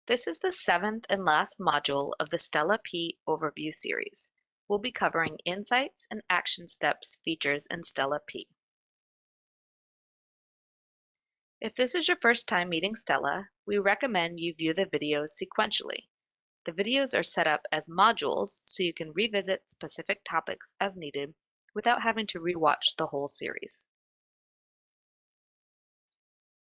This is the seventh and last module of the Stella P overview series. We'll be covering insights and action steps features in Stella P. If this is your first time meeting Stella, we recommend you view the videos sequentially. The videos are set up as modules so you can revisit specific topics as needed without having to rewatch the whole series.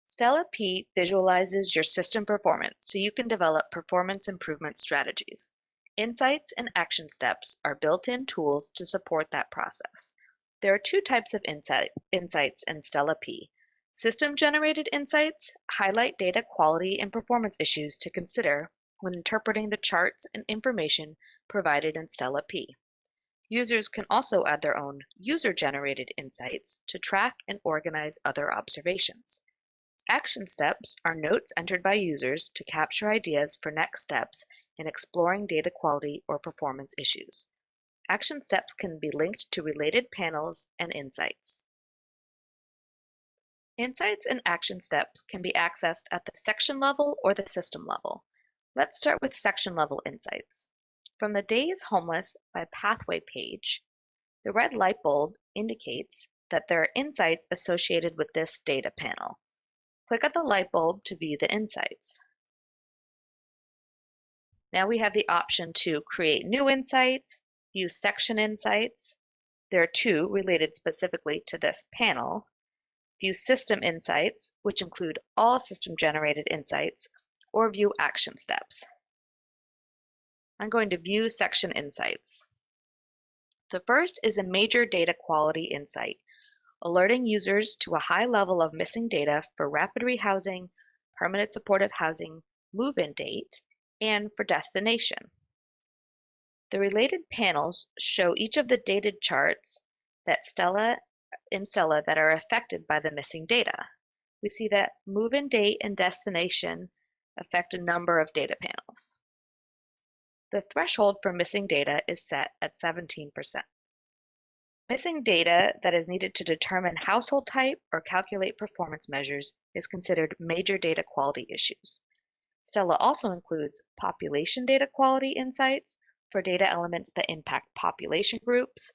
Stella P visualizes your system performance so you can develop performance improvement strategies. Insights and action steps are built-in tools to support that process. There are two types of insights in Stella P. System-generated insights highlight data quality and performance issues to consider when interpreting the charts and information provided in Stella P. Users can also add their own user-generated insights to track and organize other observations. Action steps are notes entered by users to capture ideas for next steps in exploring data quality or performance issues. Action steps can be linked to related panels and insights. Insights and action steps can be accessed at the section level or the system level. Let's start with section level insights. From the Days Homeless by Pathway page, the red light bulb indicates that there are insights associated with this data panel. Click on the light bulb to view the insights. Now we have the option to create new insights, view section insights. There are two related specifically to this panel. View system insights, which include all system-generated insights, or view action steps. I'm going to view section insights. The first is a major data quality insight, alerting users to a high level of missing data for rapid rehousing, permanent supportive housing, move-in date, and for destination. The related panels show each of the dated charts that in Stella that are affected by the missing data. We see that move-in date and destination affect a number of data panels. The threshold for missing data is set at 17%. Missing data that is needed to determine household type or calculate performance measures is considered major data quality issues. Stella also includes population data quality insights for data elements that impact population groups,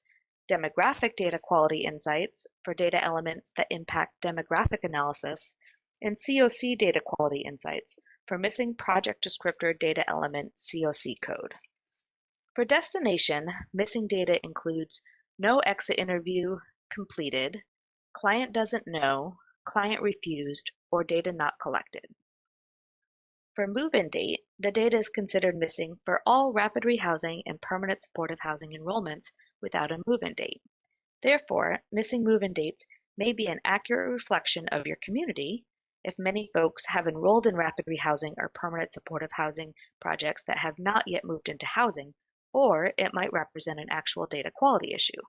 demographic data quality insights for data elements that impact demographic analysis, and COC data quality insights for missing project descriptor data element COC code. For destination, missing data includes no exit interview completed, client doesn't know, client refused, or data not collected. For move-in date, the data is considered missing for all rapid rehousing and permanent supportive housing enrollments without a move-in date. Therefore, missing move-in dates may be an accurate reflection of your community if many folks have enrolled in rapid rehousing or permanent supportive housing projects that have not yet moved into housing, or it might represent an actual data quality issue.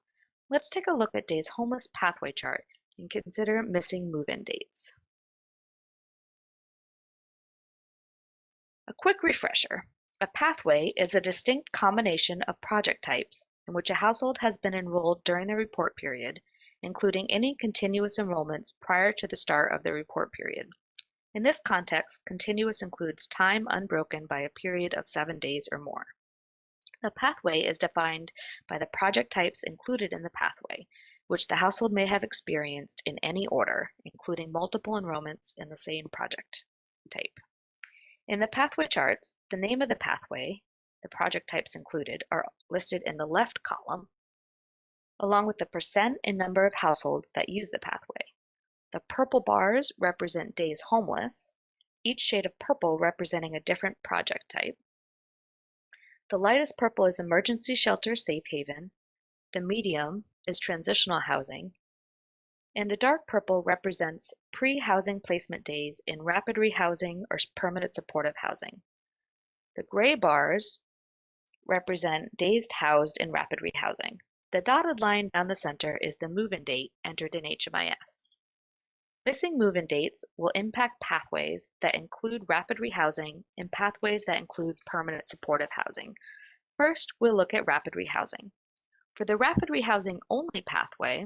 Let's take a look at Days Homeless Pathway chart and consider missing move-in dates. A quick refresher. A pathway is a distinct combination of project types in which a household has been enrolled during the report period, including any continuous enrollments prior to the start of the report period. In this context, continuous includes time unbroken by a period of 7 days or more. The pathway is defined by the project types included in the pathway, which the household may have experienced in any order, including multiple enrollments in the same project type. In the pathway charts, the name of the pathway, the project types included, are listed in the left column, along with the percent and number of households that use the pathway. The purple bars represent days homeless, each shade of purple representing a different project type. The lightest purple is emergency shelter safe haven, the medium is transitional housing, and the dark purple represents pre-housing placement days in rapid rehousing or permanent supportive housing. The gray bars represent days housed in rapid rehousing. The dotted line down the center is the move-in date entered in HMIS. Missing move-in dates will impact pathways that include rapid rehousing and pathways that include permanent supportive housing. First, we'll look at rapid rehousing. For the rapid rehousing only pathway,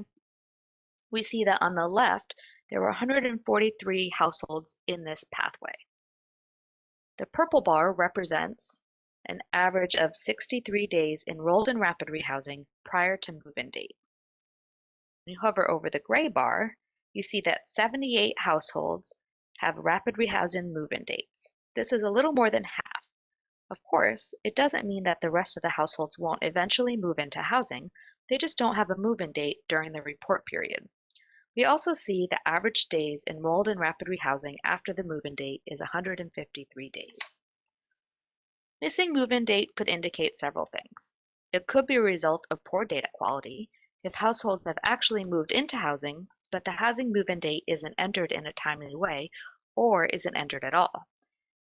we see that on the left, there were 143 households in this pathway. The purple bar represents an average of 63 days enrolled in rapid rehousing prior to move-in date. When you hover over the gray bar, you see that 78 households have rapid rehousing move-in dates. This is a little more than half. Of course, it doesn't mean that the rest of the households won't eventually move into housing, they just don't have a move-in date during the report period. We also see the average days enrolled in rapid rehousing after the move-in date is 153 days. Missing move-in date could indicate several things. It could be a result of poor data quality if households have actually moved into housing, but the housing move-in date isn't entered in a timely way or isn't entered at all.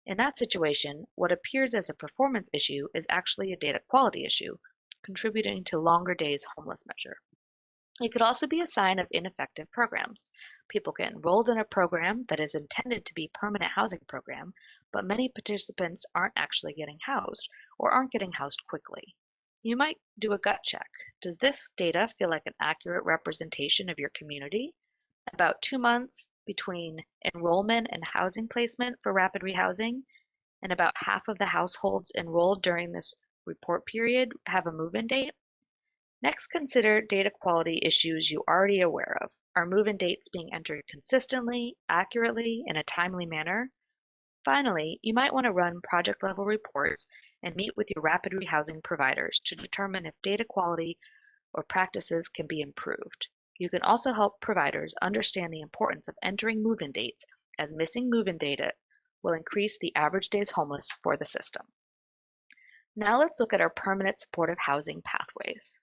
In that situation, what appears as a performance issue is actually a data quality issue, contributing to longer days homeless measure. It could also be a sign of ineffective programs. People get enrolled in a program that is intended to be a permanent housing program, but many participants aren't actually getting housed or aren't getting housed quickly. You might do a gut check. Does this data feel like an accurate representation of your community? About 2 months between enrollment and housing placement for rapid rehousing, and about half of the households enrolled during this report period have a move-in date. Next, consider data quality issues you're already aware of. Are move-in dates being entered consistently, accurately, in a timely manner? Finally, you might want to run project-level reports and meet with your rapid rehousing providers to determine if data quality or practices can be improved. You can also help providers understand the importance of entering move-in dates, as missing move-in data will increase the average days homeless for the system. Now let's look at our permanent supportive housing pathways.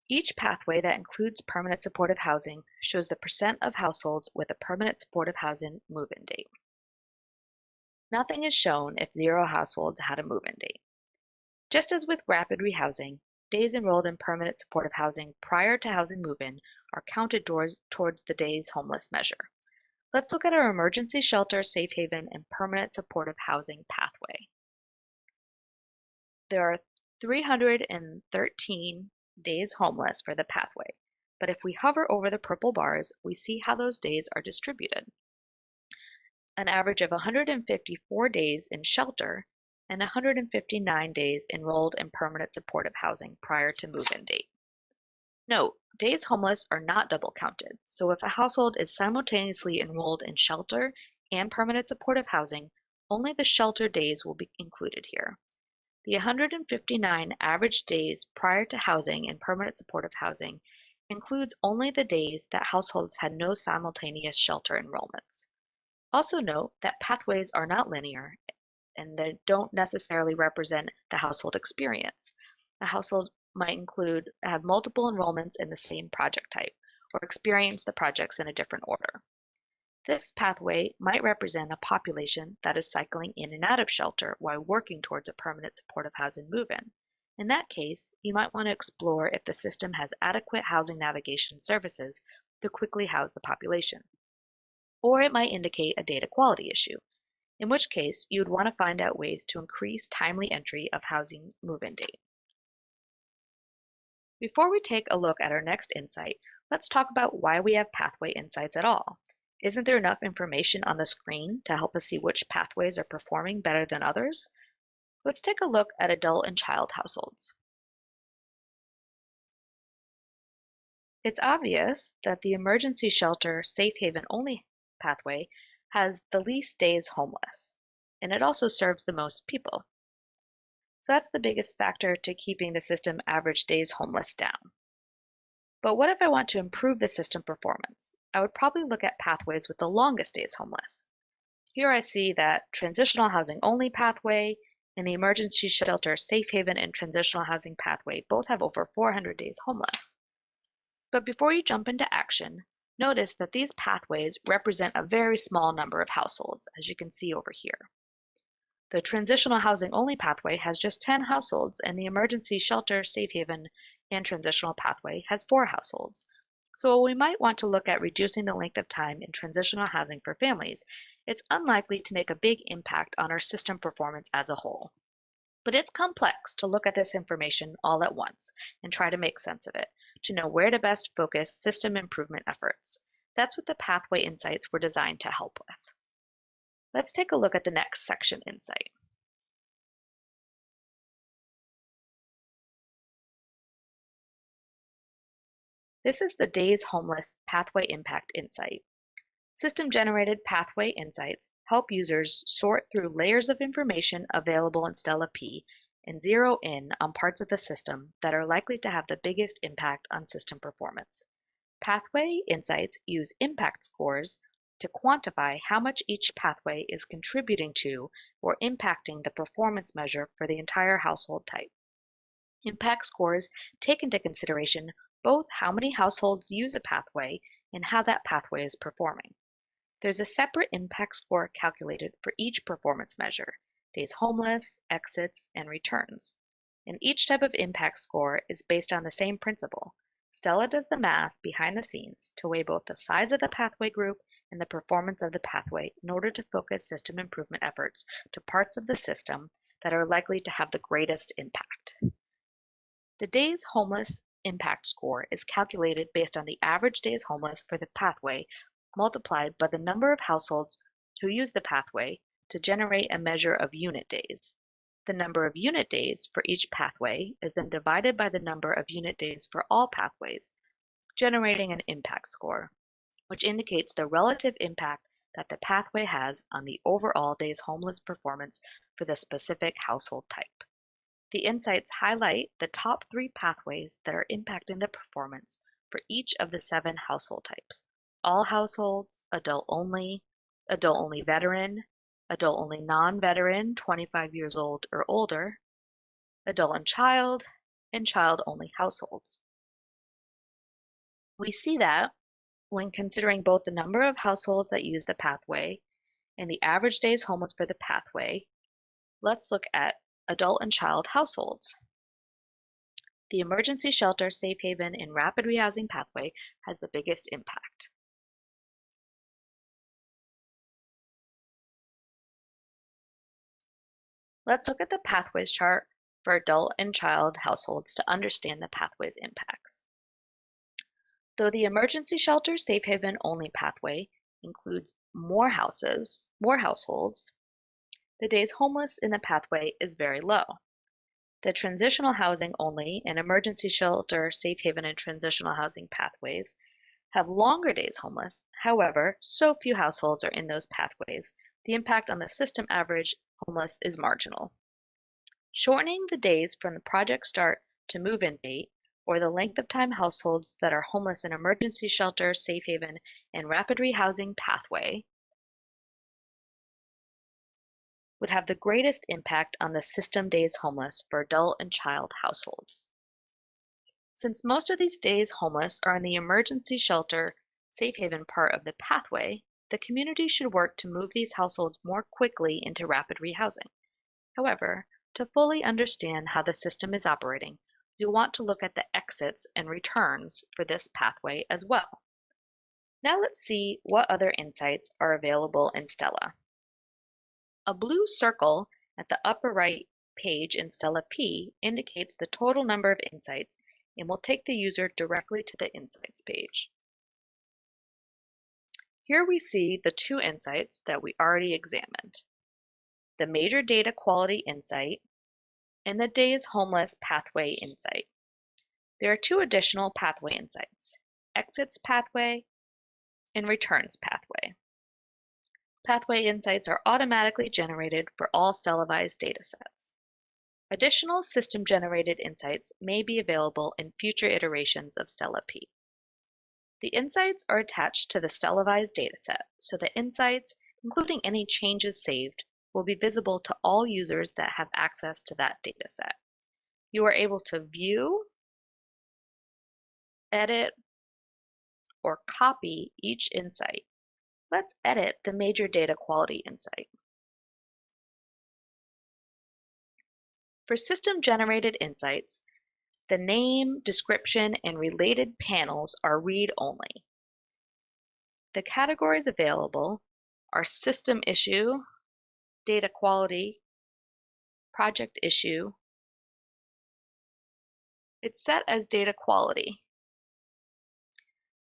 Each pathway that includes permanent supportive housing shows the percent of households with a permanent supportive housing move-in date. Nothing is shown if 0 households had a move-in date. Just as with rapid rehousing, days enrolled in permanent supportive housing prior to housing move-in are counted towards the days homeless measure. Let's look at our emergency shelter, safe haven, and permanent supportive housing pathway. There are 313 days homeless for the pathway, but if we hover over the purple bars, we see how those days are distributed. An average of 154 days in shelter and 159 days enrolled in permanent supportive housing prior to move-in date. Note, days homeless are not double counted, so if a household is simultaneously enrolled in shelter and permanent supportive housing, only the shelter days will be included here. The 159 average days prior to housing in permanent supportive housing includes only the days that households had no simultaneous shelter enrollments. Also note that pathways are not linear and they don't necessarily represent the household experience. A household might have multiple enrollments in the same project type or experience the projects in a different order. This pathway might represent a population that is cycling in and out of shelter while working towards a permanent supportive housing move-in. In that case, you might want to explore if the system has adequate housing navigation services to quickly house the population. Or it might indicate a data quality issue, in which case you would want to find out ways to increase timely entry of housing move-in date. Before we take a look at our next insight, let's talk about why we have pathway insights at all. Isn't there enough information on the screen to help us see which pathways are performing better than others? Let's take a look at adult and child households. It's obvious that the emergency shelter safe haven only pathway has the least days homeless, and it also serves the most people. So that's the biggest factor to keeping the system average days homeless down. But what if I want to improve the system performance? I would probably look at pathways with the longest days homeless. Here I see that transitional housing only pathway and the emergency shelter safe haven and transitional housing pathway both have over 400 days homeless. But before you jump into action, notice that these pathways represent a very small number of households, as you can see over here. The transitional housing only pathway has just 10 households, and the emergency shelter, safe haven, and transitional pathway has 4 households. So we might want to look at reducing the length of time in transitional housing for families. It's unlikely to make a big impact on our system performance as a whole. But it's complex to look at this information all at once and try to make sense of it, to know where to best focus system improvement efforts. That's what the pathway insights were designed to help with. Let's take a look at the next section insight. This is the Days Homeless Pathway Impact Insight. System-generated pathway insights help users sort through layers of information available in Stella P and zero in on parts of the system that are likely to have the biggest impact on system performance. Pathway insights use impact scores to quantify how much each pathway is contributing to or impacting the performance measure for the entire household type. Impact scores take into consideration both how many households use a pathway and how that pathway is performing. There's a separate impact score calculated for each performance measure: days homeless, exits, and returns. And each type of impact score is based on the same principle. Stella does the math behind the scenes to weigh both the size of the pathway group and the performance of the pathway in order to focus system improvement efforts to parts of the system that are likely to have the greatest impact. The days homeless impact score is calculated based on the average days homeless for the pathway multiplied by the number of households who use the pathway to generate a measure of unit days. The number of unit days for each pathway is then divided by the number of unit days for all pathways, generating an impact score, which indicates the relative impact that the pathway has on the overall days homeless performance for the specific household type. The insights highlight the top 3 pathways that are impacting the performance for each of the 7 household types: all households, adult only veteran, adult only non-veteran 25 years old or older, adult and child only households. We see that when considering both the number of households that use the pathway and the average days homeless for the pathway. Let's look at adult and child households. The emergency shelter, safe haven, and rapid rehousing pathway has the biggest impact. Let's look at the pathways chart for adult and child households to understand the pathway's impacts. Though the emergency shelter, safe haven only pathway includes more households, the days homeless in the pathway is very low. The transitional housing only and emergency shelter, safe haven, and transitional housing pathways have longer days homeless. However, so few households are in those pathways, the impact on the system average homeless is marginal. Shortening the days from the project start to move-in date, or the length of time households that are homeless in emergency shelter, safe haven, and rapid rehousing pathway would have the greatest impact on the system days homeless for adult and child households. Since most of these days homeless are in the emergency shelter, safe haven part of the pathway, the community should work to move these households more quickly into rapid rehousing. However, to fully understand how the system is operating, you'll want to look at the exits and returns for this pathway as well. Now let's see what other insights are available in Stella. A blue circle at the upper right page in Stella P indicates the total number of insights and will take the user directly to the Insights page. Here we see the 2 insights that we already examined: the Major Data Quality Insight and the Days Homeless Pathway Insight. There are 2 additional pathway insights: Exits Pathway and Returns Pathway. Pathway insights are automatically generated for all Stellavized datasets. Additional system-generated insights may be available in future iterations of Stella P. The insights are attached to the Stellavized dataset, so the insights, including any changes saved, will be visible to all users that have access to that dataset. You are able to view, edit, or copy each insight. Let's edit the Major Data Quality Insight. For system-generated insights, the name, description, and related panels are read-only. The categories available are System Issue, Data Quality, Project Issue. It's set as Data Quality.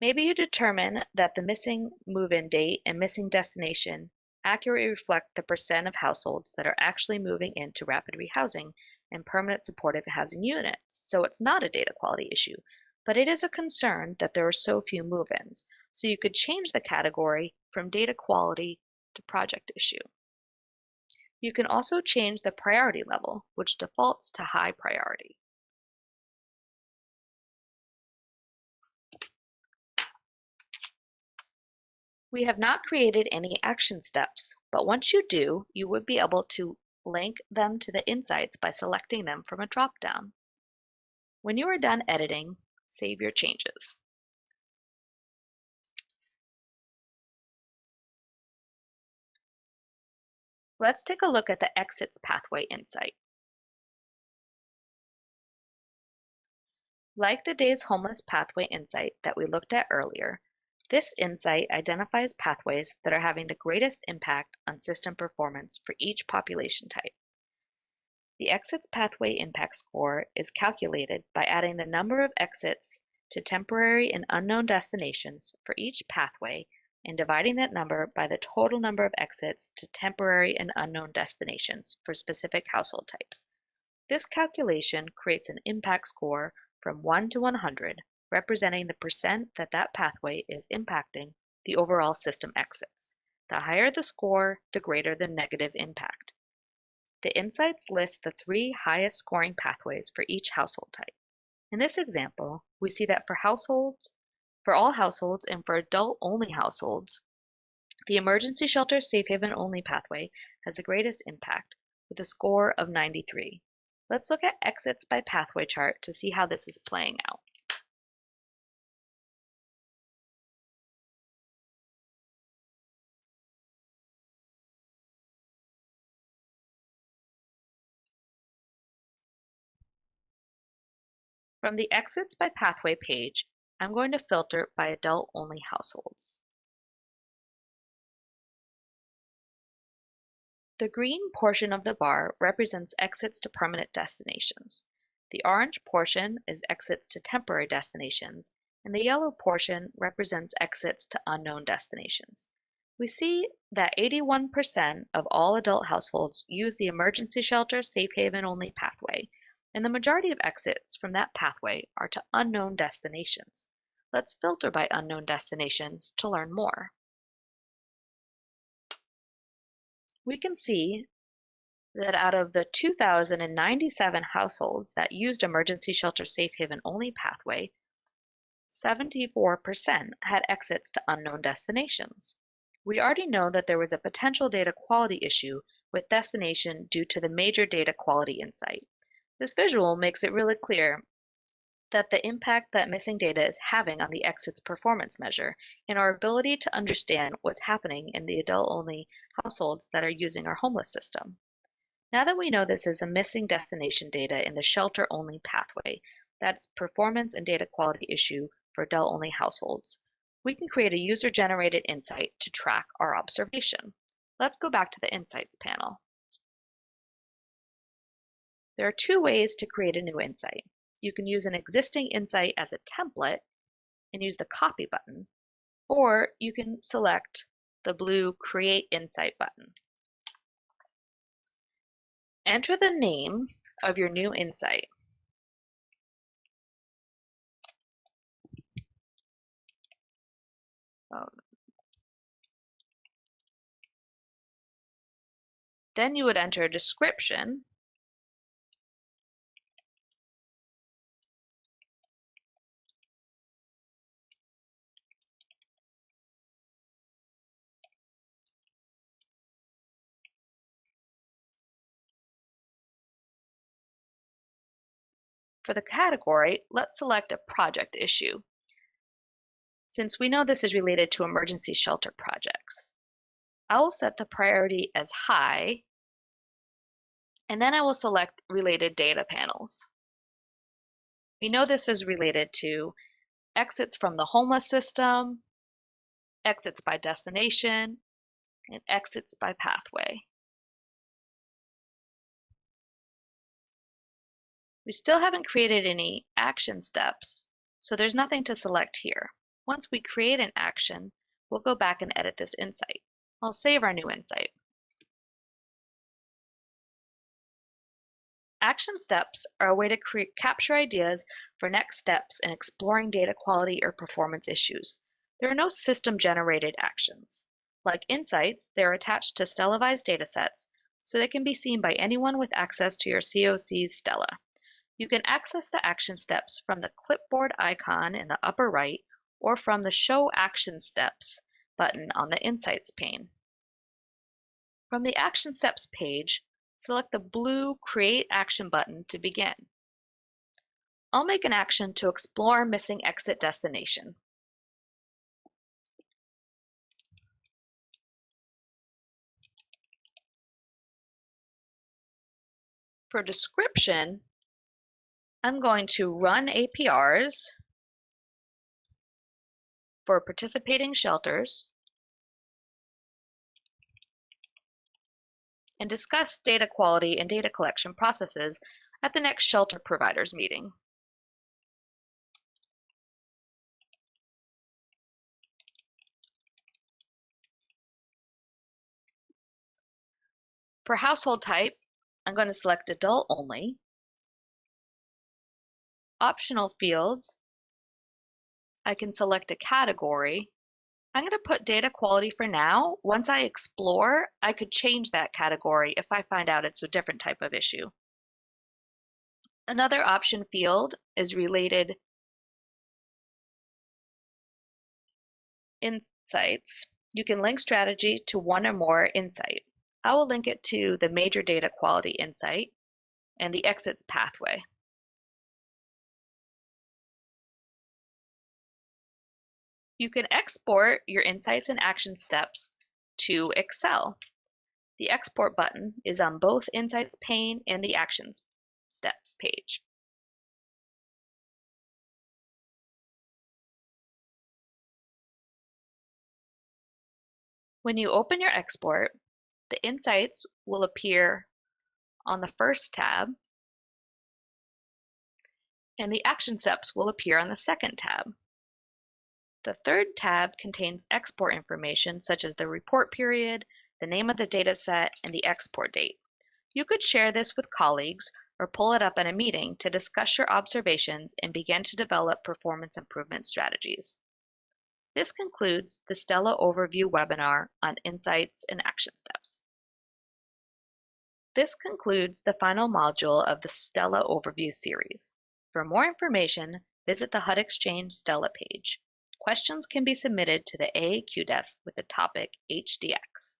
Maybe you determine that the missing move-in date and missing destination accurately reflect the percent of households that are actually moving into rapid rehousing and permanent supportive housing units. So it's not a data quality issue, but it is a concern that there are so few move-ins. So you could change the category from data quality to project issue. You can also change the priority level, which defaults to high priority. We have not created any action steps, but once you do, you would be able to link them to the insights by selecting them from a drop-down. When you are done editing, save your changes. Let's take a look at the exits pathway insight. Like the Days Homeless pathway insight that we looked at earlier, this insight identifies pathways that are having the greatest impact on system performance for each population type. The exits pathway impact score is calculated by adding the number of exits to temporary and unknown destinations for each pathway and dividing that number by the total number of exits to temporary and unknown destinations for specific household types. This calculation creates an impact score from 1 to 100, representing the percent that that pathway is impacting the overall system exits. The higher the score, the greater the negative impact. The insights list the 3 highest scoring pathways for each household type. In this example, we see that for all households and for adult-only households, the emergency shelter safe haven only pathway has the greatest impact with a score of 93. Let's look at exits by pathway chart to see how this is playing out. From the exits by pathway page, I'm going to filter by adult-only households. The green portion of the bar represents exits to permanent destinations. The orange portion is exits to temporary destinations, and the yellow portion represents exits to unknown destinations. We see that 81% of all adult households use the emergency shelter safe haven only pathway, and the majority of exits from that pathway are to unknown destinations. Let's filter by unknown destinations to learn more. We can see that out of the 2,097 households that used emergency shelter safe haven only pathway, 74% had exits to unknown destinations. We already know that there was a potential data quality issue with destination due to the major data quality insight. This visual makes it really clear that the impact that missing data is having on the exits performance measure and our ability to understand what's happening in the adult-only households that are using our homeless system. Now that we know this is a missing destination data in the shelter-only pathway, that's performance and data quality issue for adult-only households, we can create a user-generated insight to track our observation. Let's go back to the Insights panel. There are 2 ways to create a new insight. You can use an existing insight as a template and use the Copy button, or you can select the blue Create Insight button. Enter the name of your new insight. Then you would enter a description for the category. Let's select a project issue, since we know this is related to emergency shelter projects. I will set the priority as high, and then I will select related data panels. We know this is related to exits from the homeless system, exits by destination, and exits by pathway. We still haven't created any action steps, so there's nothing to select here. Once we create an action, we'll go back and edit this insight. I'll save our new insight. Action steps are a way to capture ideas for next steps in exploring data quality or performance issues. There are no system-generated actions. Like insights, they're attached to Stellavized datasets, so they can be seen by anyone with access to your COC's Stella. You can access the action steps from the clipboard icon in the upper right or from the Show Action Steps button on the Insights pane. From the Action Steps page, select the blue Create Action button to begin. I'll make an action to explore missing exit destination. For description, I'm going to run APRs for participating shelters and discuss data quality and data collection processes at the next shelter providers meeting. For household type, I'm going to select adult only. Optional fields, I can select a category. I'm going to put data quality for now. Once I explore, I could change that category if I find out it's a different type of issue. Another option field is related insights. You can link strategy to one or more insight. I will link it to the major data quality insight and the exits pathway. You can export your insights and action steps to Excel. The export button is on both Insights pane and the Actions Steps page. When you open your export, the insights will appear on the first tab, and the action steps will appear on the second tab. The third tab contains export information such as the report period, the name of the dataset, and the export date. You could share this with colleagues or pull it up in a meeting to discuss your observations and begin to develop performance improvement strategies. This concludes the Stella Overview webinar on Insights and Action Steps. This concludes the final module of the Stella Overview series. For more information, visit the HUD Exchange Stella page. Questions can be submitted to the AAQ desk with the topic HDX.